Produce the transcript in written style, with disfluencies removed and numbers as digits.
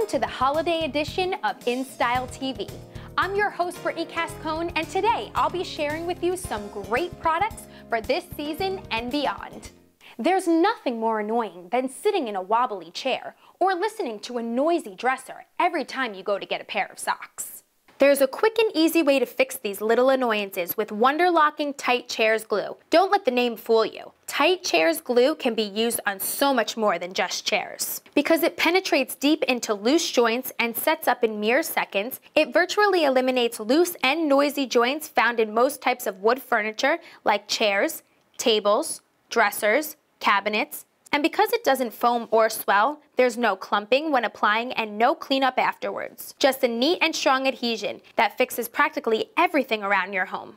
to the holiday edition of InStyle TV. I'm your host, Brittany Cascone, and today I'll be sharing with you some great products for this season and beyond. There's nothing more annoying than sitting in a wobbly chair or listening to a noisy dresser every time you go to get a pair of socks. There's a quick and easy way to fix these little annoyances with wonder-locking Tite Chairs glue. Don't let the name fool you. Tite Chairs glue can be used on so much more than just chairs. Because it penetrates deep into loose joints and sets up in mere seconds, it virtually eliminates loose and noisy joints found in most types of wood furniture like chairs, tables, dressers, cabinets, and because it doesn't foam or swell, there's no clumping when applying and no cleanup afterwards. Just a neat and strong adhesion that fixes practically everything around your home.